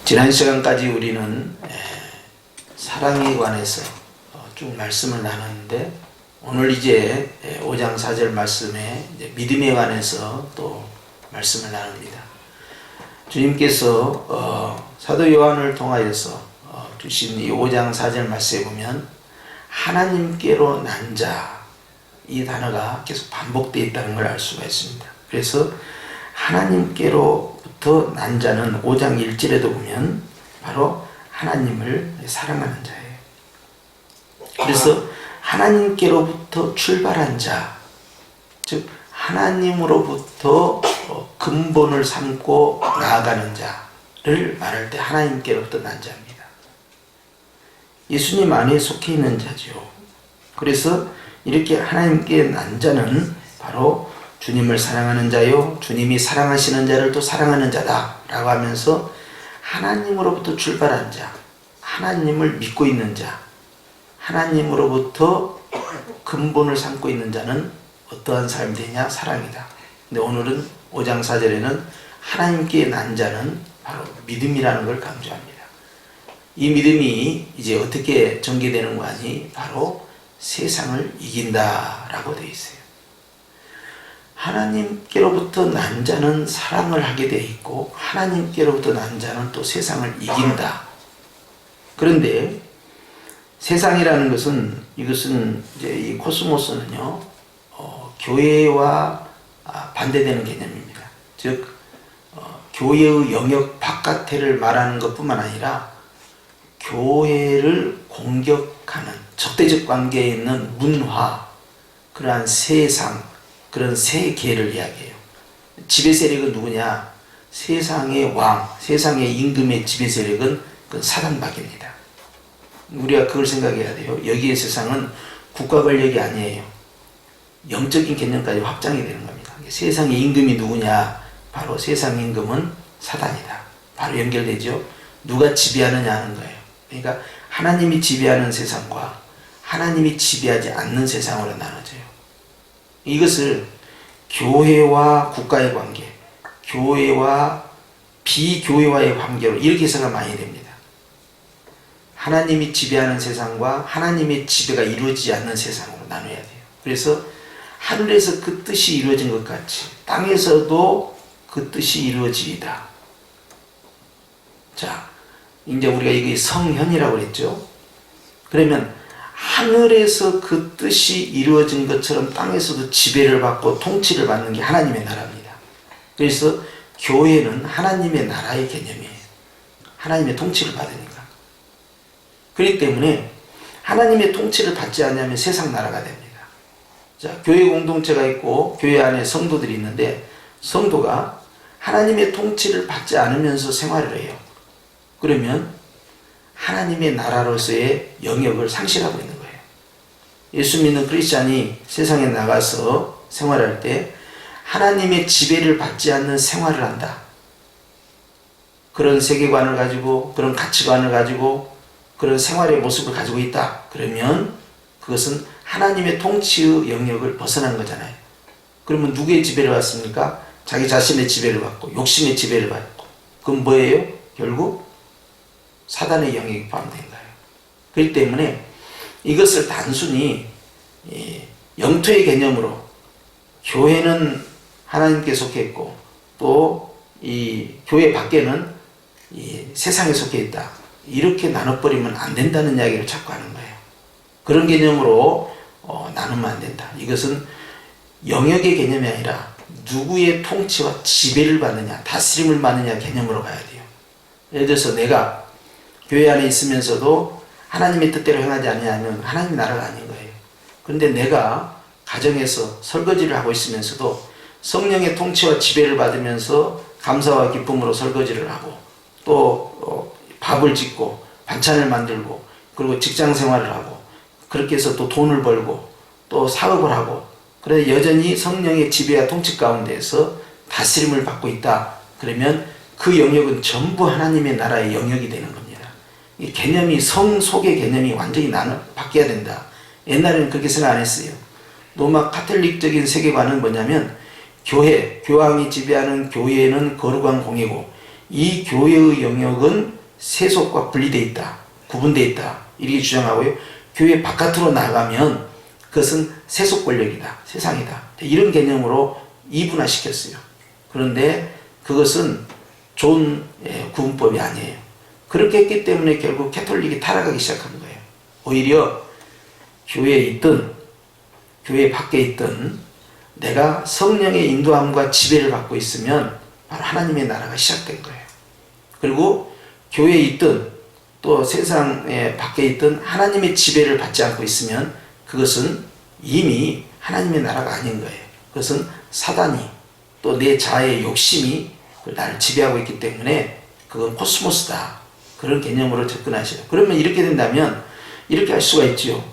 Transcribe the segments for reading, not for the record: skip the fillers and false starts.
지난 시간까지 우리는 사랑에 관해서 쭉 말씀을 나눴는데, 오늘 이제 5장 4절 말씀에 믿음에 관해서 또 말씀을 나눕니다. 주님께서 사도 요한을 통하여서 주신 이 5장 4절 말씀에 보면 하나님께로 난 자, 이 단어가 계속 반복되어 있다는 걸 알 수가 있습니다. 그래서 하나님께로부터 난 자는 5장 1절에도 보면 바로 하나님을 사랑하는 자예요. 그래서 하나님께로부터 출발한 자, 즉 하나님으로부터 근본을 삼고 나아가는 자를 말할 때 하나님께로부터 난 자입니다. 예수님 안에 속해 있는 자죠. 그래서 이렇게 하나님께 난 자는 바로 주님을 사랑하는 자요, 주님이 사랑하시는 자를 또 사랑하는 자다 라고 하면서 하나님으로부터 출발한 자, 하나님을 믿고 있는 자, 하나님으로부터 근본을 삼고 있는 자는 어떠한 삶이 되냐? 사랑이다. 근데 오늘은 5장 4절에는 하나님께 난 자는 바로 믿음이라는 걸 강조합니다. 이 믿음이 이제 어떻게 전개되는 거 아니? 바로 세상을 이긴다 라고 되어 있어요. 하나님께로부터 난 자는 사랑을 하게 되어 있고, 하나님께로부터 난 자는 또 세상을 이긴다. 그런데 세상이라는 것은, 이것은 이제 이 코스모스는요, 교회와 반대되는 개념입니다. 즉, 교회의 영역 바깥을 말하는 것뿐만 아니라 교회를 공격하는 적대적 관계에 있는 문화, 그러한 세상, 그런 세계를 이야기해요. 지배 세력은 누구냐? 세상의 왕, 세상의 임금의 지배 세력은 그 사단박입니다. 우리가 그걸 생각해야 돼요. 여기의 세상은 국가 권력이 아니에요. 영적인 개념까지 확장이 되는 겁니다. 세상의 임금이 누구냐? 바로 세상의 임금은 사단이다. 바로 연결되죠. 누가 지배하느냐 하는 거예요. 그러니까 하나님이 지배하는 세상과 하나님이 지배하지 않는 세상으로 나눠져요. 이것을 교회와 국가의 관계, 교회와 비교회와의 관계로 이렇게 해석이 많이 됩니다. 하나님이 지배하는 세상과 하나님의 지배가 이루어지지 않는 세상으로 나눠야 돼요. 그래서 하늘에서 그 뜻이 이루어진 것 같이 땅에서도 그 뜻이 이루어지이다. 자, 이제 우리가 이게 성현이라고 그랬죠. 그러면 하늘에서 그 뜻이 이루어진 것처럼 땅에서도 지배를 받고 통치를 받는 게 하나님의 나라입니다. 그래서 교회는 하나님의 나라의 개념이에요. 하나님의 통치를 받으니까. 그렇기 때문에 하나님의 통치를 받지 않으면 세상 나라가 됩니다. 자, 교회 공동체가 있고 교회 안에 성도들이 있는데, 성도가 하나님의 통치를 받지 않으면서 생활을 해요. 그러면 하나님의 나라로서의 영역을 상실하고 있는 거예요. 예수 믿는 크리스찬이 세상에 나가서 생활할 때 하나님의 지배를 받지 않는 생활을 한다. 그런 세계관을 가지고, 그런 가치관을 가지고, 그런 생활의 모습을 가지고 있다. 그러면 그것은 하나님의 통치의 영역을 벗어난 거잖아요. 그러면 누구의 지배를 받습니까? 자기 자신의 지배를 받고, 욕심의 지배를 받고. 그건 뭐예요? 결국 사단의 영역이 포함된 거예요. 그렇기 때문에 이것을 단순히 영토의 개념으로 교회는 하나님께 속해 있고, 또 이 교회 밖에는 이 세상에 속해 있다, 이렇게 나눠버리면 안 된다는 이야기를 자꾸 하는 거예요. 그런 개념으로 나누면 안 된다. 이것은 영역의 개념이 아니라 누구의 통치와 지배를 받느냐, 다스림을 받느냐 개념으로 가야 돼요. 예를 들어서 내가 교회 안에 있으면서도 하나님의 뜻대로 행하지 않으면 하나님의 나라가 아닌 거예요. 그런데 내가 가정에서 설거지를 하고 있으면서도 성령의 통치와 지배를 받으면서 감사와 기쁨으로 설거지를 하고, 또 밥을 짓고 반찬을 만들고, 그리고 직장 생활을 하고, 그렇게 해서 또 돈을 벌고 또 사업을 하고, 그래서 여전히 성령의 지배와 통치 가운데에서 다스림을 받고 있다. 그러면 그 영역은 전부 하나님의 나라의 영역이 되는 겁니다. 이 개념이, 성 속의 개념이 완전히 바뀌어야 된다. 옛날에는 그렇게 생각 안 했어요. 로마 카톨릭적인 세계관은 뭐냐면, 교회, 교황이 지배하는 교회는 거룩한 공이고, 이 교회의 영역은 세속과 분리되어 있다, 구분되어 있다 이렇게 주장하고요. 교회 바깥으로 나가면 그것은 세속 권력이다, 세상이다 이런 개념으로 이분화시켰어요. 그런데 그것은 좋은 구분법이 아니에요. 그렇게 했기 때문에 결국 캐톨릭이 타락하기 시작한 거예요. 오히려 교회에 있든 교회 밖에 있든 내가 성령의 인도함과 지배를 받고 있으면 바로 하나님의 나라가 시작된 거예요. 그리고 교회에 있든 또 세상에 밖에 있든 하나님의 지배를 받지 않고 있으면 그것은 이미 하나님의 나라가 아닌 거예요. 그것은 사단이 또 내 자아의 욕심이 나를 지배하고 있기 때문에 그건 코스모스다. 그런 개념으로 접근하시죠. 그러면 이렇게 된다면 이렇게 할 수가 있죠.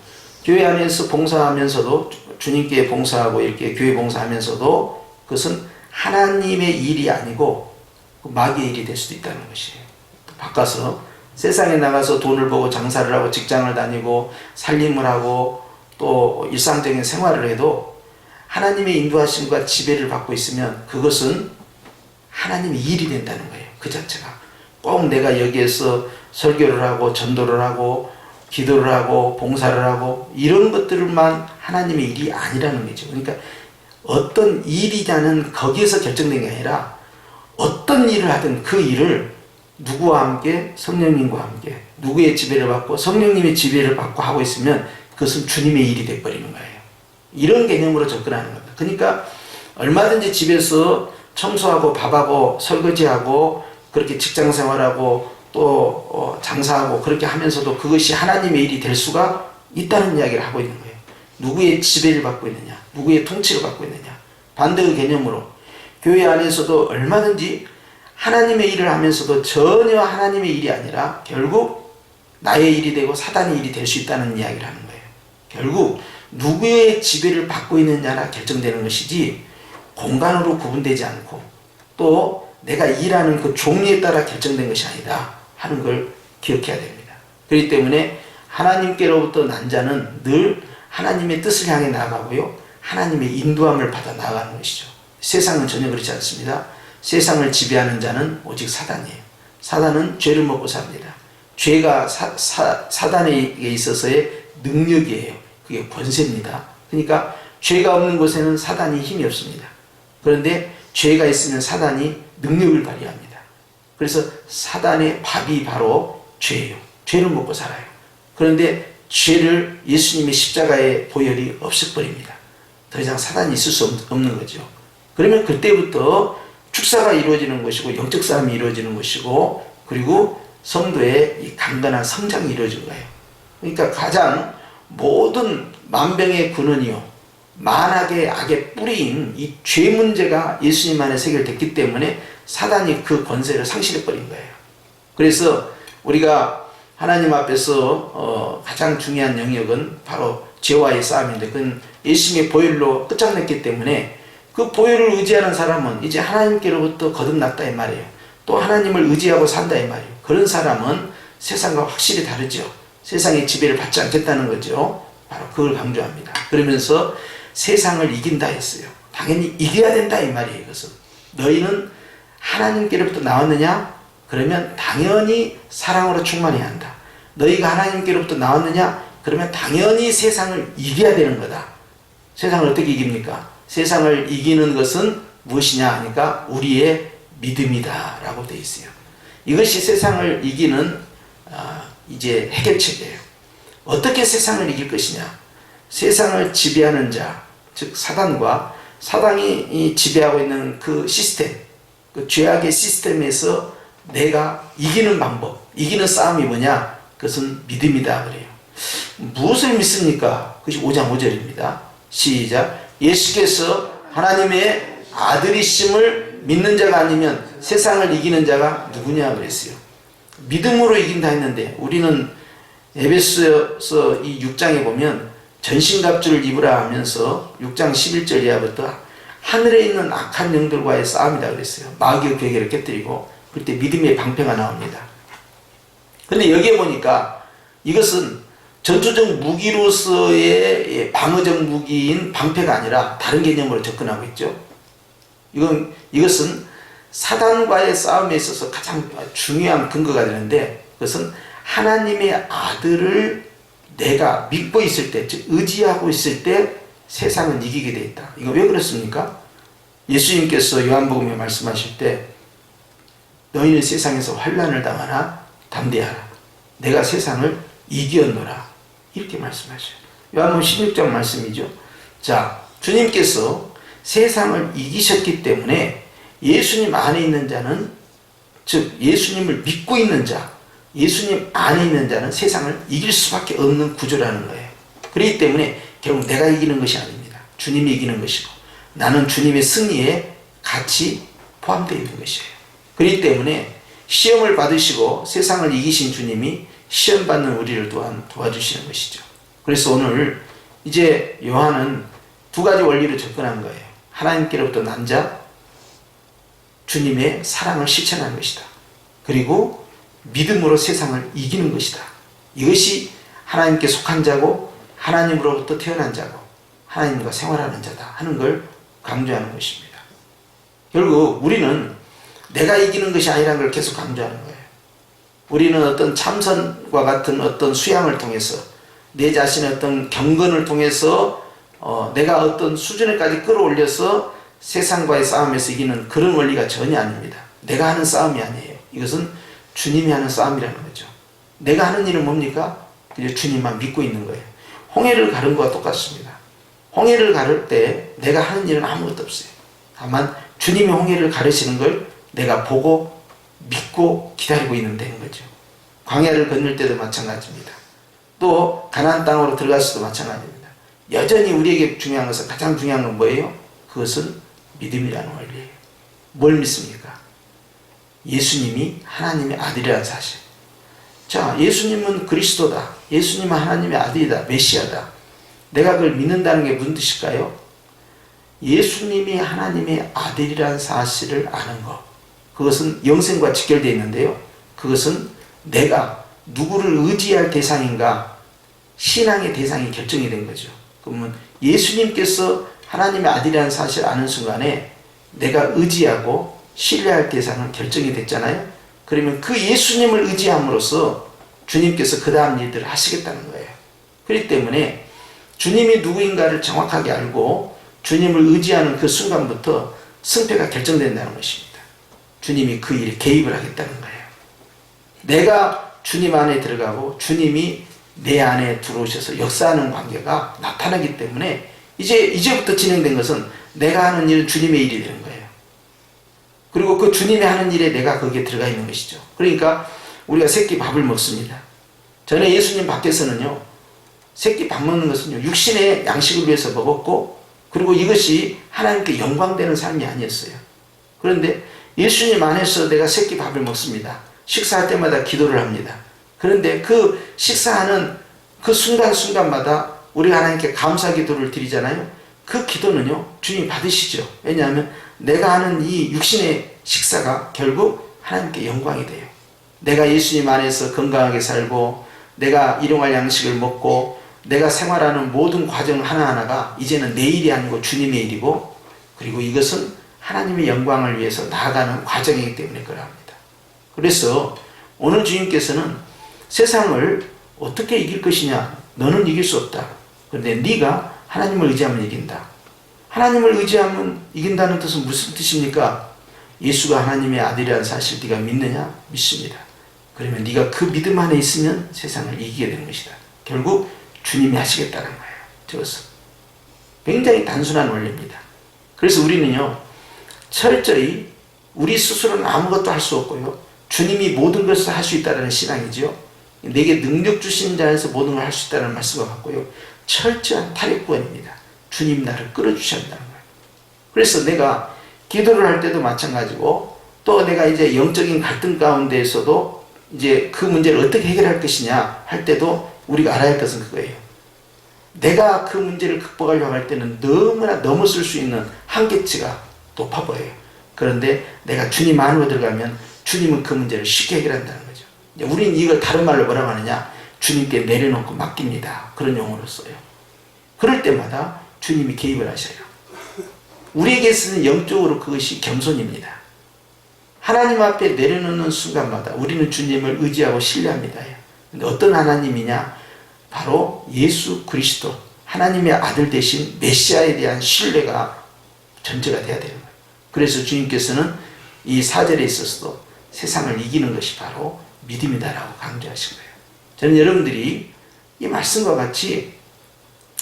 교회 안에서 봉사하면서도 주님께 봉사하고 이렇게 교회 봉사하면서도 그것은 하나님의 일이 아니고 마귀의 일이 될 수도 있다는 것이에요. 바꿔서 세상에 나가서 돈을 벌고 장사를 하고 직장을 다니고 살림을 하고 또 일상적인 생활을 해도 하나님의 인도하심과 지배를 받고 있으면 그것은 하나님의 일이 된다는 거예요. 그 자체가. 꼭 내가 여기에서 설교를 하고 전도를 하고 기도를 하고 봉사를 하고 이런 것들만 하나님의 일이 아니라는 거죠. 그러니까 어떤 일이냐는 거기에서 결정된 게 아니라 어떤 일을 하든 그 일을 누구와 함께 성령님과 함께 누구의 지배를 받고 성령님의 지배를 받고 하고 있으면 그것은 주님의 일이 돼버리는 거예요. 이런 개념으로 접근하는 겁니다. 그러니까 얼마든지 집에서 청소하고 밥하고 설거지하고 그렇게 직장생활하고 또 장사하고 그렇게 하면서도 그것이 하나님의 일이 될 수가 있다는 이야기를 하고 있는 거예요. 누구의 지배를 받고 있느냐, 누구의 통치를 받고 있느냐. 반대의 개념으로 교회 안에서도 얼마든지 하나님의 일을 하면서도 전혀 하나님의 일이 아니라 결국 나의 일이 되고 사단의 일이 될 수 있다는 이야기를 하는 거예요. 결국 누구의 지배를 받고 있느냐라 결정되는 것이지 공간으로 구분되지 않고 또 내가 일하는 그 종류에 따라 결정된 것이 아니다 하는 걸 기억해야 됩니다. 그렇기 때문에 하나님께로부터 난 자는 늘 하나님의 뜻을 향해 나아가고요. 하나님의 인도함을 받아 나아가는 것이죠. 세상은 전혀 그렇지 않습니다. 세상을 지배하는 자는 오직 사단이에요. 사단은 죄를 먹고 삽니다. 죄가 사단에게 있어서의 능력이에요. 그게 권세입니다. 그러니까 죄가 없는 곳에는 사단이 힘이 없습니다. 그런데 죄가 있으면 사단이 능력을 발휘합니다. 그래서 사단의 밥이 바로 죄예요. 죄를 먹고 살아요. 그런데 죄를 예수님의 십자가의 보혈이 없애버립니다. 더 이상 사단이 있을 수 없는 거죠. 그러면 그때부터 축사가 이루어지는 것이고 영적 싸움이 이루어지는 것이고 그리고 성도의 이 강건한 성장이 이루어진 거예요. 그러니까 가장 모든 만병의 근원이요 만악의 악의 뿌리인 이 죄 문제가 예수님 안에 해결됐기 때문에 사단이 그 권세를 상실해버린 거예요. 그래서 우리가 하나님 앞에서 가장 중요한 영역은 바로 죄와의 싸움인데 그건 예수님의 보혈로 끝장냈기 때문에 그 보혈을 의지하는 사람은 이제 하나님께로부터 거듭났다 이 말이에요. 또 하나님을 의지하고 산다 이 말이에요. 그런 사람은 세상과 확실히 다르죠. 세상의 지배를 받지 않겠다는 거죠. 바로 그걸 강조합니다. 그러면서 세상을 이긴다 했어요. 당연히 이겨야 된다 이 말이에요. 이것은 너희는 하나님께로부터 나왔느냐? 그러면 당연히 사랑으로 충만해야 한다. 너희가 하나님께로부터 나왔느냐? 그러면 당연히 세상을 이겨야 되는 거다. 세상을 어떻게 이깁니까? 세상을 이기는 것은 무엇이냐 하니까 우리의 믿음이다 라고 되어 있어요. 이것이 세상을 이기는 이제 해결책이에요. 어떻게 세상을 이길 것이냐? 세상을 지배하는 자, 즉 사단과 사단이 지배하고 있는 그 시스템, 그 죄악의 시스템에서 내가 이기는 방법, 이기는 싸움이 뭐냐? 그것은 믿음이다 그래요. 무엇을 믿습니까? 그것이 5장 5절입니다. 시작. 예수께서 하나님의 아들이심을 믿는 자가 아니면 세상을 이기는 자가 누구냐 그랬어요. 믿음으로 이긴다 했는데 우리는 에베소서 이 6장에 보면 전신갑주를 입으라 하면서 6장 11절 이하부터 하늘에 있는 악한 영들과의 싸움이다 그랬어요. 마귀의 괴계를 깨뜨리고 그때 믿음의 방패가 나옵니다. 근데 여기에 보니까 이것은 전투적 무기로서의 방어적 무기인 방패가 아니라 다른 개념으로 접근하고 있죠. 이것은 사단과의 싸움에 있어서 가장 중요한 근거가 되는데, 그것은 하나님의 아들을 내가 믿고 있을 때, 즉 의지하고 있을 때 세상은 이기게 되어 있다. 이거 왜 그렇습니까? 예수님께서 요한복음에 말씀하실 때 너희는 세상에서 환난을 당하나 담대하라. 내가 세상을 이기었노라. 이렇게 말씀하셔요. 요한복음 16장 말씀이죠. 자, 주님께서 세상을 이기셨기 때문에 예수님 안에 있는 자는, 즉 예수님을 믿고 있는 자, 예수님 안에 있는 자는 세상을 이길 수밖에 없는 구조라는 거예요. 그렇기 때문에 결국 내가 이기는 것이 아닙니다. 주님이 이기는 것이고 나는 주님의 승리에 같이 포함되어 있는 것이에요. 그렇기 때문에 시험을 받으시고 세상을 이기신 주님이 시험 받는 우리를 또한 도와주시는 것이죠. 그래서 오늘 이제 요한은 두 가지 원리로 접근한 거예요. 하나님께로부터 난 자, 주님의 사랑을 실천하는 것이다. 그리고 믿음으로 세상을 이기는 것이다. 이것이 하나님께 속한 자고 하나님으로부터 태어난 자고 하나님과 생활하는 자다 하는 걸 강조하는 것입니다. 결국 우리는 내가 이기는 것이 아니라는 걸 계속 강조하는 거예요. 우리는 어떤 참선과 같은 어떤 수양을 통해서 내 자신의 어떤 경건을 통해서 내가 어떤 수준에까지 끌어올려서 세상과의 싸움에서 이기는 그런 원리가 전혀 아닙니다. 내가 하는 싸움이 아니에요. 이것은 주님이 하는 싸움이라는 거죠. 내가 하는 일은 뭡니까? 그저 주님만 믿고 있는 거예요. 홍해를 가른 것과 똑같습니다. 홍해를 가를 때 내가 하는 일은 아무것도 없어요. 다만 주님이 홍해를 가르시는 걸 내가 보고 믿고 기다리고 있는 데인 거죠. 광야를 건널 때도 마찬가지입니다. 또 가나안 땅으로 들어갈 때도 마찬가지입니다. 여전히 우리에게 중요한 것은, 가장 중요한 건 뭐예요? 그것은 믿음이라는 원리예요. 뭘 믿습니까? 예수님이 하나님의 아들이라는 사실. 자, 예수님은 그리스도다. 예수님은 하나님의 아들이다. 메시아다. 내가 그걸 믿는다는 게 무슨 뜻일까요? 예수님이 하나님의 아들이라는 사실을 아는 것. 그것은 영생과 직결되어 있는데요. 그것은 내가 누구를 의지할 대상인가, 신앙의 대상이 결정이 된 거죠. 그러면 예수님께서 하나님의 아들이라는 사실을 아는 순간에 내가 의지하고 신뢰할 대상은 결정이 됐잖아요. 그러면 그 예수님을 의지함으로써 주님께서 그 다음 일들을 하시겠다는 거예요. 그렇기 때문에 주님이 누구인가를 정확하게 알고 주님을 의지하는 그 순간부터 승패가 결정된다는 것입니다. 주님이 그 일에 개입을 하겠다는 거예요. 내가 주님 안에 들어가고 주님이 내 안에 들어오셔서 역사하는 관계가 나타나기 때문에 이제부터 진행된 것은 내가 하는 일은 주님의 일이 되는 거예요. 그리고 그 주님이 하는 일에 내가 거기에 들어가 있는 것이죠. 그러니까 우리가 새끼 밥을 먹습니다. 전에 예수님 밖에서는요, 새끼 밥 먹는 것은요, 육신의 양식을 위해서 먹었고, 그리고 이것이 하나님께 영광되는 삶이 아니었어요. 그런데 예수님 안에서 내가 새끼 밥을 먹습니다. 식사할 때마다 기도를 합니다. 그런데 그 식사하는 그 순간순간마다 우리가 하나님께 감사 기도를 드리잖아요. 그 기도는요, 주님 받으시죠. 왜냐하면 내가 하는 이 육신의 식사가 결국 하나님께 영광이 돼요. 내가 예수님 안에서 건강하게 살고 내가 일용할 양식을 먹고 내가 생활하는 모든 과정 하나하나가 이제는 내 일이 아니고 주님의 일이고, 그리고 이것은 하나님의 영광을 위해서 나아가는 과정이기 때문에 그러합니다. 그래서 오늘 주님께서는 세상을 어떻게 이길 것이냐, 너는 이길 수 없다. 그런데 네가 하나님을 의지하면 이긴다. 하나님을 의지하면 이긴다는 뜻은 무슨 뜻입니까? 예수가 하나님의 아들이라는 사실 네가 믿느냐? 믿습니다. 그러면 네가 그 믿음 안에 있으면 세상을 이기게 되는 것이다. 결국 주님이 하시겠다는 거예요. 저것은 굉장히 단순한 원리입니다. 그래서 우리는요, 철저히 우리 스스로는 아무것도 할 수 없고요, 주님이 모든 것을 할 수 있다는 신앙이죠. 내게 능력 주신 자에서 모든 걸 할 수 있다는 말씀을 갖고요, 철저한 타협구원입니다. 주님 나를 끌어주셔야 한다는 거예요. 그래서 내가 기도를 할 때도 마찬가지고, 또 내가 이제 영적인 갈등 가운데에서도 이제 그 문제를 어떻게 해결할 것이냐 할 때도 우리가 알아야 할 것은 그거예요. 내가 그 문제를 극복하려고 할 때는 너무나 넘어설 수 있는 한계치가 높아 보여요. 그런데 내가 주님 안으로 들어가면 주님은 그 문제를 쉽게 해결한다는 거죠. 우리는 이걸 다른 말로 뭐라고 하느냐, 주님께 내려놓고 맡깁니다. 그런 용어로 써요. 그럴 때마다 주님이 개입을 하셔요. 우리에게 쓰는 영적으로 그것이 겸손입니다. 하나님 앞에 내려놓는 순간마다 우리는 주님을 의지하고 신뢰합니다. 근데 어떤 하나님이냐? 바로 예수 그리스도, 하나님의 아들 되신 메시아에 대한 신뢰가 전제가 돼야 되는 거예요. 그래서 주님께서는 이 4절에 있어서도 세상을 이기는 것이 바로 믿음이다라고 강조하신 거예요. 저는 여러분들이 이 말씀과 같이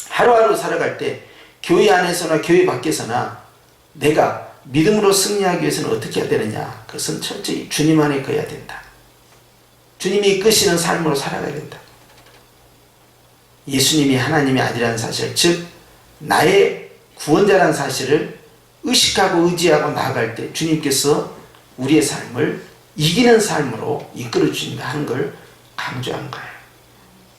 하루하루 살아갈 때 교회 안에서나 교회 밖에서나 내가 믿음으로 승리하기 위해서는 어떻게 해야 되느냐? 그것은 철저히 주님 안에 거해야 된다. 주님이 이끄시는 삶으로 살아가야 된다. 예수님이 하나님의 아들이라는 사실, 즉 나의 구원자라는 사실을 의식하고 의지하고 나아갈 때 주님께서 우리의 삶을 이기는 삶으로 이끌어 주신다 하는 걸 강조한 거예요.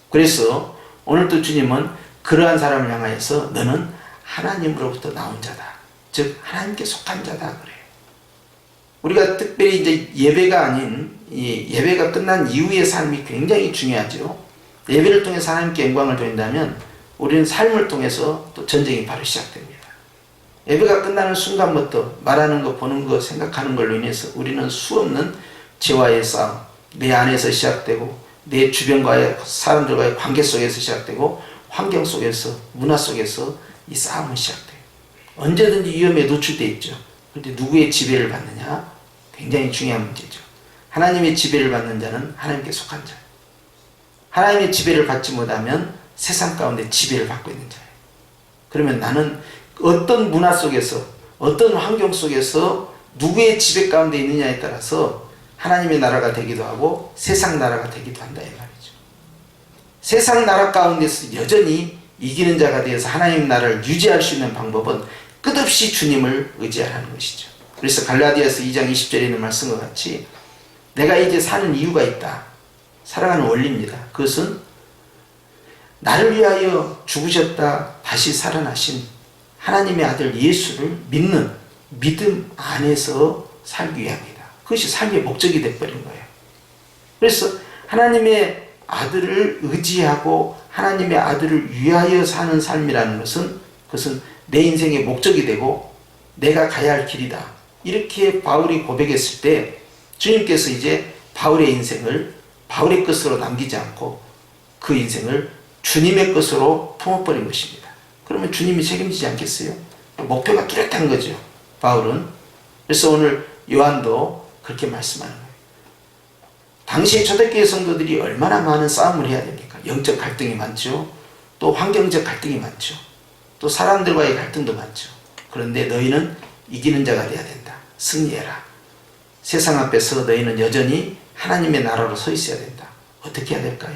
그래서 오늘도 주님은 그러한 사람을 향하여서 너는 하나님으로부터 나온 자다, 즉 하나님께 속한 자다 그래요. 우리가 특별히 이제 예배가 아닌 이 예배가 끝난 이후의 삶이 굉장히 중요하죠. 예배를 통해서 하나님께 영광을 돌린다면 우리는 삶을 통해서 또 전쟁이 바로 시작됩니다. 예배가 끝나는 순간부터 말하는 거, 보는 거, 생각하는 걸로 인해서 우리는 수없는 죄와의 싸움, 내 안에서 시작되고 내 주변과의 사람들과의 관계 속에서 시작되고 환경 속에서, 문화 속에서 이 싸움은 시작돼요. 언제든지 위험에 노출되어 있죠. 그런데 누구의 지배를 받느냐? 굉장히 중요한 문제죠. 하나님의 지배를 받는 자는 하나님께 속한 자. 하나님의 지배를 받지 못하면 세상 가운데 지배를 받고 있는 자예요. 그러면 나는 어떤 문화 속에서, 어떤 환경 속에서 누구의 지배 가운데 있느냐에 따라서 하나님의 나라가 되기도 하고 세상 나라가 되기도 한다 이 말이죠. 세상 나라 가운데서 여전히 이기는 자가 되어서 하나님의 나라를 유지할 수 있는 방법은 끝없이 주님을 의지하라는 것이죠. 그래서 갈라디아서 2장 20절에 있는 말씀과 같이 내가 이제 사는 이유가 있다. 살아가는 원리입니다. 그것은 나를 위하여 죽으셨다 다시 살아나신 하나님의 아들 예수를 믿는 믿음 안에서 살기 위함이다. 그것이 삶의 목적이 되어버린 거예요. 그래서 하나님의 아들을 의지하고 하나님의 아들을 위하여 사는 삶이라는 것은 그것은 내 인생의 목적이 되고 내가 가야 할 길이다. 이렇게 바울이 고백했을 때 주님께서 이제 바울의 인생을 바울의 것으로 남기지 않고 그 인생을 주님의 것으로 품어버린 것입니다. 그러면 주님이 책임지지 않겠어요? 목표가 뚜렷한 거죠, 바울은. 그래서 오늘 요한도 그렇게 말씀하는 거예요. 당시의 초대교회 성도들이 얼마나 많은 싸움을 해야 됩니까? 영적 갈등이 많죠. 또 환경적 갈등이 많죠. 또 사람들과의 갈등도 많죠. 그런데 너희는 이기는 자가 되어야 된다. 승리해라. 세상 앞에서 너희는 여전히 하나님의 나라로 서 있어야 된다. 어떻게 해야 될까요?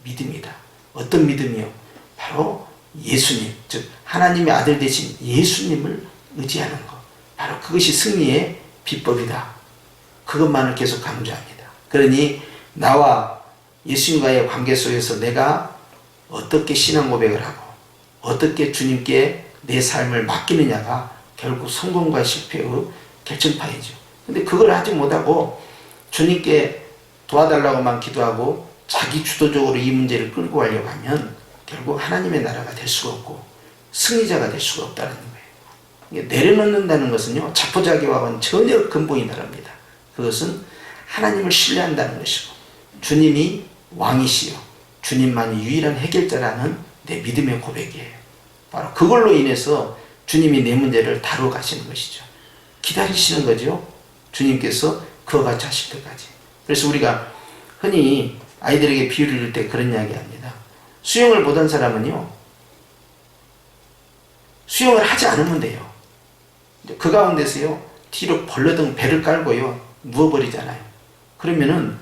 믿음이다. 어떤 믿음이요? 바로 예수님, 즉 하나님의 아들 되신 예수님을 의지하는 것. 바로 그것이 승리의 비법이다. 그것만을 계속 강조합니다. 그러니 나와 예수님과의 관계 속에서 내가 어떻게 신앙 고백을 하고 어떻게 주님께 내 삶을 맡기느냐가 결국 성공과 실패의 결정판이죠. 근데 그걸 하지 못하고 주님께 도와달라고만 기도하고 자기 주도적으로 이 문제를 끌고 가려고 하면 결국 하나님의 나라가 될 수가 없고 승리자가 될 수가 없다는 거예요. 내려놓는다는 것은요, 자포자기와는 전혀 근본이 다릅니다. 그것은 하나님을 신뢰한다는 것이고 주님이 왕이시요 주님만이 유일한 해결자라는 내 믿음의 고백이에요. 바로 그걸로 인해서 주님이 내 문제를 다루어 가시는 것이죠. 기다리시는 거죠. 주님께서 그와 같이 하실 때까지. 그래서 우리가 흔히 아이들에게 비유를 줄 때 그런 이야기 합니다. 수영을 보던 사람은요, 수영을 하지 않으면 돼요. 그 가운데서요, 뒤로 벌러덩 배를 깔고요, 누워버리잖아요. 그러면은,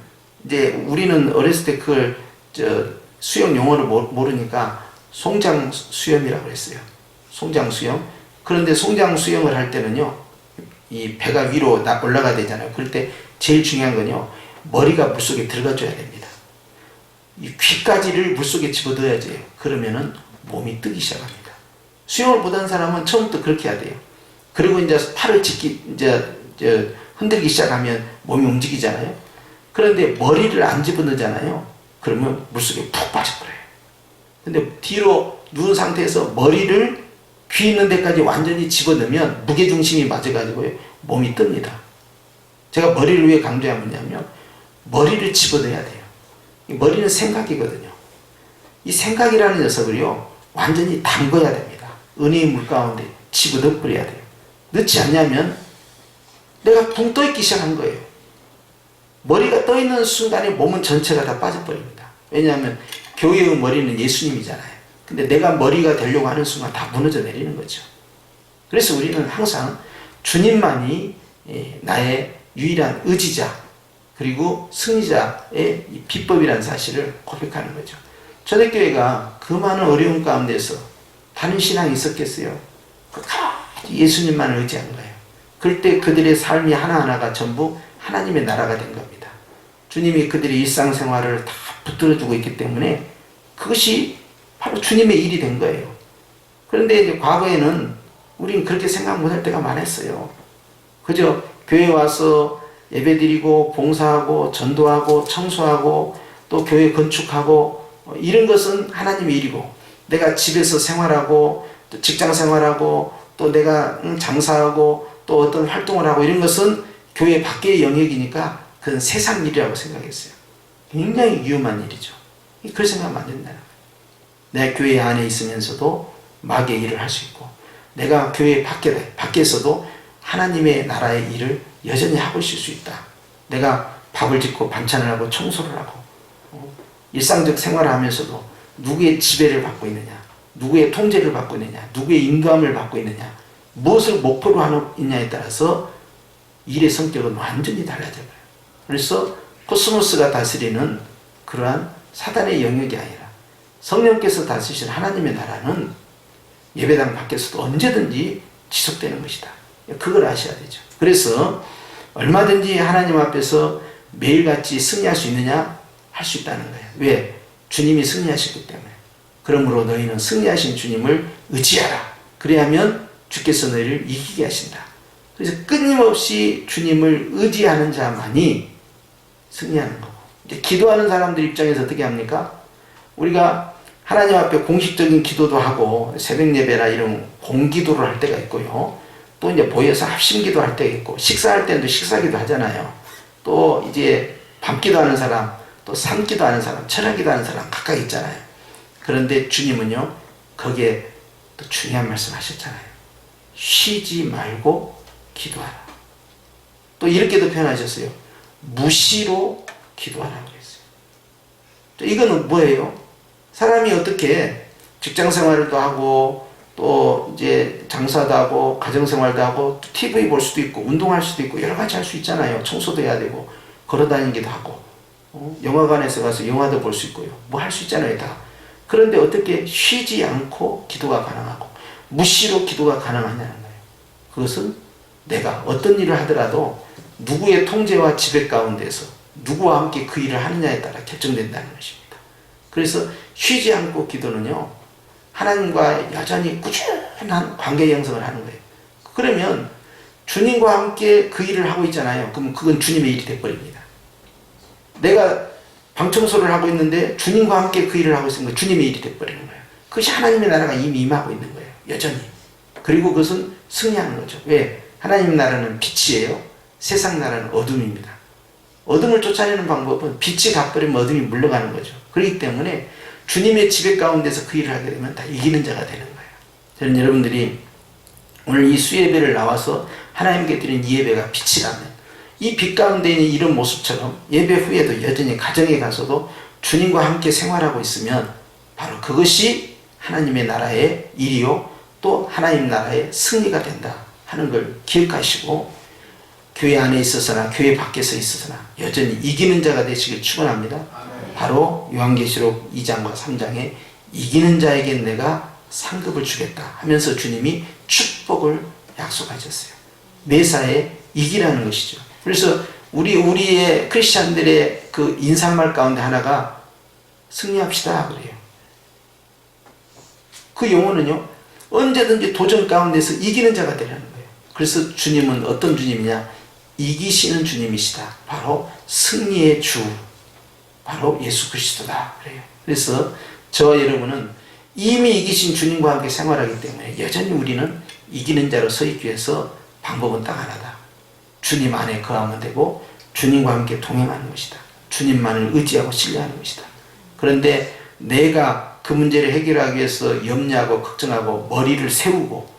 이제 우리는 어렸을 때 그걸, 수영 용어를 모르니까 송장 수영이라고 했어요. 송장 수영. 그런데 송장 수영을 할 때는요, 이 배가 위로 올라가야 되잖아요. 그럴 때 제일 중요한 건요, 머리가 물속에 들어가줘야 됩니다. 이 귀까지를 물속에 집어넣어야 돼요. 그러면은 몸이 뜨기 시작합니다. 수영을 못한 사람은 처음부터 그렇게 해야 돼요. 그리고 이제 팔을 흔들기 시작하면 몸이 움직이잖아요. 그런데 머리를 안 집어넣잖아요. 그러면 물속에 푹 빠져버려요. 근데 뒤로 누운 상태에서 머리를 귀 있는 데까지 완전히 집어넣으면 무게중심이 맞아가지고 몸이 뜹니다. 제가 머리를 왜 강조하냐면 머리를 집어넣어야 돼요. 머리는 생각이거든요. 이 생각이라는 녀석을요 완전히 담궈야 됩니다. 은혜의 물 가운데 집어넣어 버려야 돼요. 넣지 않냐면 내가 붕 떠있기 시작한 거예요. 머리가 떠있는 순간에 몸은 전체가 다 빠져버립니다. 왜냐하면 교회의 머리는 예수님이잖아요. 근데 내가 머리가 되려고 하는 순간 다 무너져 내리는 거죠. 그래서 우리는 항상 주님만이 나의 유일한 의지자 그리고 승리자의 비법이라는 사실을 고백하는 거죠. 초대교회가 그 많은 어려움 가운데서 다른 신앙이 있었겠어요? 끝까지 예수님만을 의지한 거예요. 그럴 때 그들의 삶이 하나하나가 전부 하나님의 나라가 된 겁니다. 주님이 그들의 일상생활을 다 붙들어주고 있기 때문에 그것이 바로 주님의 일이 된 거예요. 그런데 이제 과거에는 우리는 그렇게 생각 못할 때가 많았어요. 그저 교회 와서 예배드리고 봉사하고 전도하고 청소하고 또 교회 건축하고 이런 것은 하나님의 일이고 내가 집에서 생활하고 또 직장 생활하고 또 내가 장사하고 또 어떤 활동을 하고 이런 것은 교회 밖의 영역이니까 그건 세상 일이라고 생각했어요. 굉장히 위험한 일이죠. 그렇게 생각하면 안 된다는 거예요. 내가 교회 안에 있으면서도 마귀의 일을 할 수 있고 내가 교회 밖에서도 하나님의 나라의 일을 여전히 하고 있을 수 있다. 내가 밥을 짓고 반찬을 하고 청소를 하고 일상적 생활을 하면서도 누구의 지배를 받고 있느냐, 누구의 통제를 받고 있느냐, 누구의 인도함을 받고 있느냐, 무엇을 목표로 하는 있냐에 따라서 일의 성격은 완전히 달라져요. 그래서 코스모스가 다스리는 그러한 사단의 영역이 아니라 성령께서 다스리시는 하나님의 나라는 예배당 밖에서도 언제든지 지속되는 것이다. 그걸 아셔야 되죠. 그래서 얼마든지 하나님 앞에서 매일같이 승리할 수 있느냐? 할 수 있다는 거예요. 왜? 주님이 승리하셨기 때문에. 그러므로 너희는 승리하신 주님을 의지하라. 그래야면 주께서 너희를 이기게 하신다. 그래서 끊임없이 주님을 의지하는 자만이 승리하는 거고. 이제 기도하는 사람들 입장에서 어떻게 합니까? 우리가 하나님 앞에 공식적인 기도도 하고 새벽 예배나 이런 공기도를 할 때가 있고요. 또 이제 모여서 합심기도 할 때가 있고 식사할 때도 식사기도 하잖아요. 또 이제 밤기도 하는 사람, 또 산기도 하는 사람, 철학기도 하는 사람 각각 있잖아요. 그런데 주님은요 거기에 또 중요한 말씀 하셨잖아요. 쉬지 말고 기도하라. 또 이렇게도 표현하셨어요. 무시로 기도하라고 했어요. 이거는 뭐예요? 사람이 어떻게 직장생활도 하고 또 이제 장사도 하고 가정생활도 하고 TV 볼 수도 있고 운동할 수도 있고 여러 가지 할 수 있잖아요. 청소도 해야 되고 걸어다니기도 하고 영화관에서 가서 영화도 볼 수 있고요. 뭐 할 수 있잖아요 다. 그런데 어떻게 쉬지 않고 기도가 가능하고 무시로 기도가 가능하냐는 거예요. 그것은 내가 어떤 일을 하더라도 누구의 통제와 지배 가운데서 누구와 함께 그 일을 하느냐에 따라 결정된다는 것입니다. 그래서 쉬지 않고 기도는요 하나님과 여전히 꾸준한 관계 형성을 하는 거예요. 그러면 주님과 함께 그 일을 하고 있잖아요. 그럼 그건 주님의 일이 돼버립니다. 내가 방청소를 하고 있는데 주님과 함께 그 일을 하고 있으면 주님의 일이 돼버리는 거예요. 그것이 하나님의 나라가 이미 임하고 있는 거예요. 여전히. 그리고 그것은 승리하는 거죠. 왜? 하나님 나라는 빛이에요. 세상 나라는 어둠입니다. 어둠을 쫓아내는 방법은 빛이 가버리면 어둠이 물러가는 거죠. 그렇기 때문에 주님의 지배 가운데서 그 일을 하게 되면 다 이기는 자가 되는 거예요. 저는 여러분들이 오늘 이 수예배를 나와서 하나님께 드린 이 예배가 빛이라면 이 빛 가운데 있는 이런 모습처럼 예배 후에도 여전히 가정에 가서도 주님과 함께 생활하고 있으면 바로 그것이 하나님의 나라의 일이요 또 하나님 나라의 승리가 된다 하는 걸 기억하시고 교회 안에 있어서나 교회 밖에서 있어서나 여전히 이기는 자가 되시길 축원합니다. 바로 요한계시록 2장과 3장에 이기는 자에겐 내가 상급을 주겠다 하면서 주님이 축복을 약속하셨어요. 매사에 이기라는 것이죠. 그래서 우리의 크리스찬들의 그 인사말 가운데 하나가 승리합시다 그래요. 그 용어는요 언제든지 도전 가운데서 이기는 자가 되라는 거예요. 그래서 주님은 어떤 주님이냐? 이기시는 주님이시다. 바로 승리의 주, 바로 예수 그리스도다 그래요. 그래서 저와 여러분은 이미 이기신 주님과 함께 생활하기 때문에 여전히 우리는 이기는 자로 서 있기 위해서 방법은 딱 하나다. 주님 안에 거하면 되고 주님과 함께 동행하는 것이다. 주님만을 의지하고 신뢰하는 것이다. 그런데 내가 그 문제를 해결하기 위해서 염려하고 걱정하고 머리를 세우고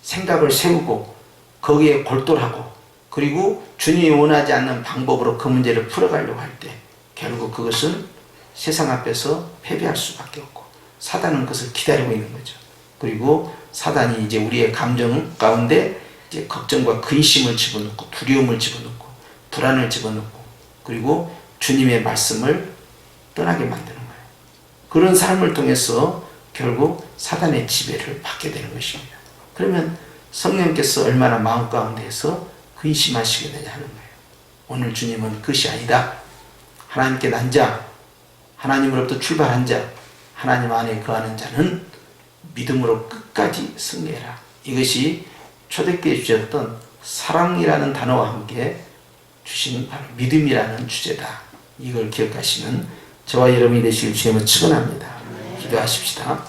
생각을 세우고 거기에 골똘하고 그리고 주님이 원하지 않는 방법으로 그 문제를 풀어가려고 할 때 결국 그것은 세상 앞에서 패배할 수밖에 없고 사단은 그것을 기다리고 있는 거죠. 그리고 사단이 이제 우리의 감정 가운데 이제 걱정과 근심을 집어넣고 두려움을 집어넣고 불안을 집어넣고 그리고 주님의 말씀을 떠나게 만드는 거예요. 그런 삶을 통해서 결국 사단의 지배를 받게 되는 것입니다. 그러면 성령께서 얼마나 마음 가운데에서 근심하시게 되냐 하는 거예요. 오늘 주님은 그것이 아니다. 하나님께 난 자, 하나님으로부터 출발한 자, 하나님 안에 거하는 자는 믿음으로 끝까지 승리해라. 이것이 초대교회에 주셨던 사랑이라는 단어와 함께 주신 바로 믿음이라는 주제다. 이걸 기억하시는 저와 여러분이 되시길 주님을 축원합니다. 기도하십시다.